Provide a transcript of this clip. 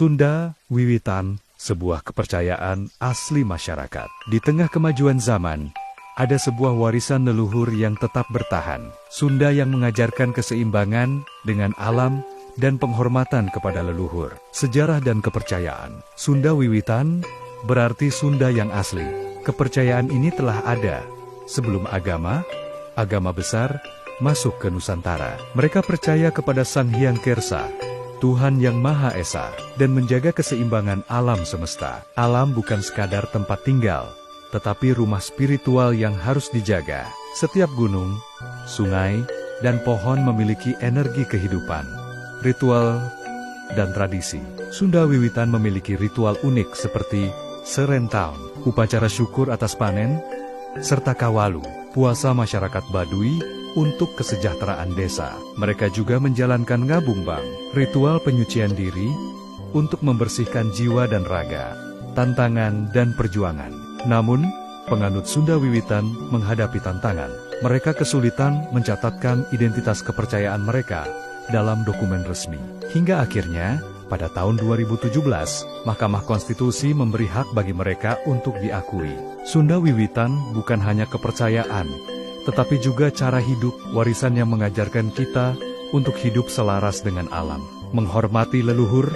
Sunda Wiwitan, sebuah kepercayaan asli masyarakat. Di tengah kemajuan zaman, ada sebuah warisan leluhur yang tetap bertahan. Sunda yang mengajarkan keseimbangan dengan alam dan penghormatan kepada leluhur. Sejarah dan kepercayaan. Sunda Wiwitan berarti Sunda yang asli. Kepercayaan ini telah ada sebelum agama besar masuk ke Nusantara. Mereka percaya kepada Sang Hyang Kersa, Tuhan yang Maha Esa, dan menjaga keseimbangan alam semesta. Alam bukan sekadar tempat tinggal, tetapi rumah spiritual yang harus dijaga. Setiap gunung, sungai, dan pohon memiliki energi kehidupan, ritual, dan tradisi. Sunda Wiwitan memiliki ritual unik seperti Serentaun, upacara syukur atas panen, serta Kawalu, puasa masyarakat Baduy untuk kesejahteraan desa. Mereka juga menjalankan Ngabumbang, ritual penyucian diri untuk membersihkan jiwa dan raga, tantangan dan perjuangan. Namun, penganut Sunda Wiwitan menghadapi tantangan. Mereka kesulitan mencatatkan identitas kepercayaan mereka dalam dokumen resmi. Hingga akhirnya, pada tahun 2017, Mahkamah Konstitusi memberi hak bagi mereka untuk diakui. Sunda Wiwitan bukan hanya kepercayaan, tetapi juga cara hidup, warisan yang mengajarkan kita untuk hidup selaras dengan alam, menghormati leluhur,